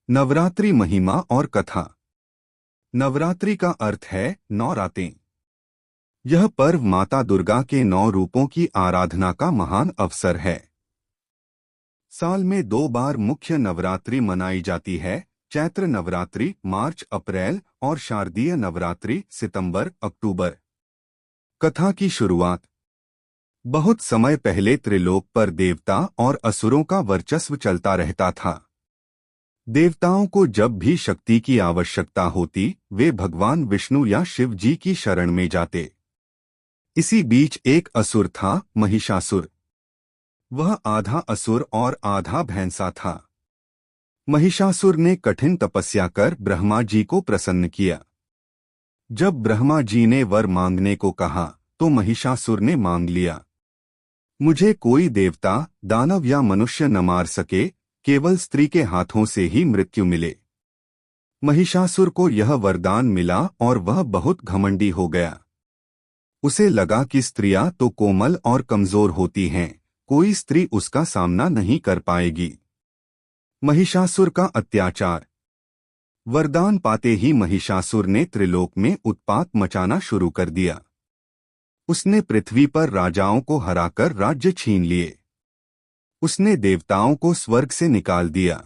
नवरात्रि महिमा और कथा। नवरात्रि का अर्थ है 9 रातें। यह पर्व माता दुर्गा के 9 रूपों की आराधना का महान अवसर है। साल में 2 बार मुख्य नवरात्रि मनाई जाती है, चैत्र नवरात्रि मार्च अप्रैल और शारदीय नवरात्रि सितंबर अक्टूबर। कथा की शुरुआत। बहुत समय पहले त्रिलोक पर देवता और असुरों का वर्चस्व चलता रहता था। देवताओं को जब भी शक्ति की आवश्यकता होती, वे भगवान विष्णु या शिव जी की शरण में जाते। इसी बीच एक असुर था, महिषासुर। वह आधा असुर और आधा भैंसा था। महिषासुर ने कठिन तपस्या कर ब्रह्मा जी को प्रसन्न किया। जब ब्रह्मा जी ने वर मांगने को कहा, तो महिषासुर ने मांग लिया, मुझे कोई देवता, दानव या मनुष्य न मार सके, केवल स्त्री के हाथों से ही मृत्यु मिले। महिषासुर को यह वरदान मिला और वह बहुत घमंडी हो गया। उसे लगा कि स्त्रियां तो कोमल और कमजोर होती हैं, कोई स्त्री उसका सामना नहीं कर पाएगी। महिषासुर का अत्याचार। वरदान पाते ही महिषासुर ने त्रिलोक में उत्पात मचाना शुरू कर दिया। उसने पृथ्वी पर राजाओं को हराकर राज्य छीन लिए। उसने देवताओं को स्वर्ग से निकाल दिया।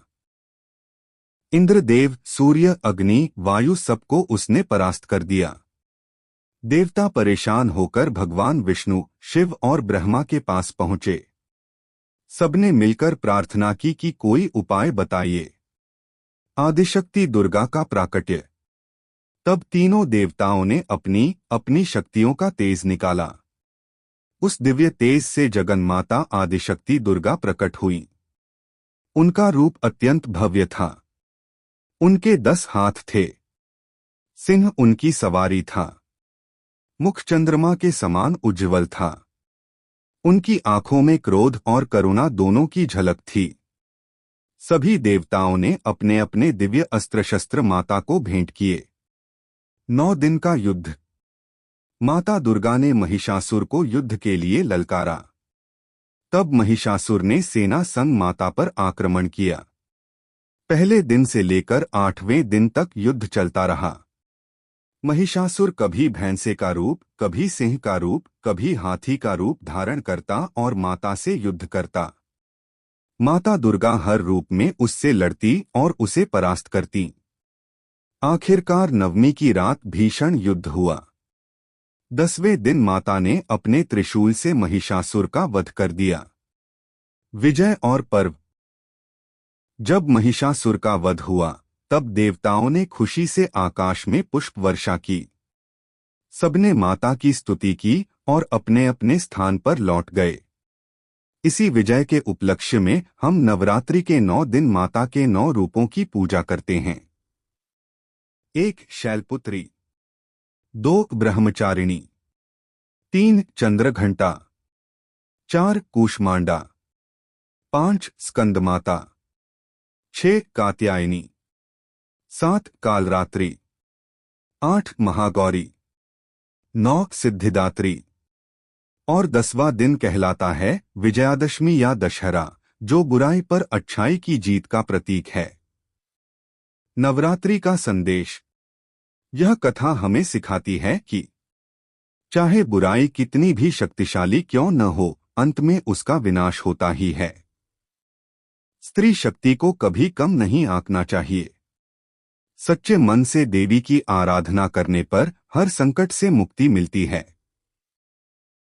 इंद्रदेव, सूर्य, अग्नि, वायु सबको उसने परास्त कर दिया। देवता परेशान होकर भगवान विष्णु, शिव और ब्रह्मा के पास पहुंचे। सबने मिलकर प्रार्थना की कि कोई उपाय बताइए। आदिशक्ति दुर्गा का प्राकट्य। तब तीनों देवताओं ने अपनी अपनी शक्तियों का तेज निकाला। उस दिव्य तेज से जगन्माता आदिशक्ति दुर्गा प्रकट हुई। उनका रूप अत्यंत भव्य था। उनके 10 हाथ थे। सिंह उनकी सवारी था। मुख चंद्रमा के समान उज्ज्वल था। उनकी आंखों में क्रोध और करुणा दोनों की झलक थी। सभी देवताओं ने अपने अपने दिव्य अस्त्र शस्त्र माता को भेंट किए। 9 दिन का युद्ध। माता दुर्गा ने महिषासुर को युद्ध के लिए ललकारा। तब महिषासुर ने सेना संग माता पर आक्रमण किया। पहले दिन से लेकर 8वें दिन तक युद्ध चलता रहा। महिषासुर कभी भैंसे का रूप, कभी सिंह का रूप, कभी हाथी का रूप धारण करता और माता से युद्ध करता। माता दुर्गा हर रूप में उससे लड़ती और उसे परास्त करती। आखिरकार 9वीं की रात भीषण युद्ध हुआ। 10वें दिन माता ने अपने त्रिशूल से महिषासुर का वध कर दिया। विजय और पर्व। जब महिषासुर का वध हुआ, तब देवताओं ने खुशी से आकाश में पुष्प वर्षा की। सबने माता की स्तुति की और अपने अपने स्थान पर लौट गए। इसी विजय के उपलक्ष्य में हम नवरात्रि के 9 दिन माता के 9 रूपों की पूजा करते हैं। 1 शैलपुत्री, 2 ब्रह्मचारिणी, 3 चंद्रघंटा, 4 कूष्मांडा, 5 स्कंदमाता, 6 कात्यायनी, 7 कालरात्रि, 8 महागौरी, 9 सिद्धिदात्री और 10वां दिन कहलाता है विजयादशमी या दशहरा, जो बुराई पर अच्छाई की जीत का प्रतीक है। नवरात्रि का संदेश। यह कथा हमें सिखाती है कि चाहे बुराई कितनी भी शक्तिशाली क्यों न हो, अंत में उसका विनाश होता ही है। स्त्री शक्ति को कभी कम नहीं आंकना चाहिए। सच्चे मन से देवी की आराधना करने पर हर संकट से मुक्ति मिलती है।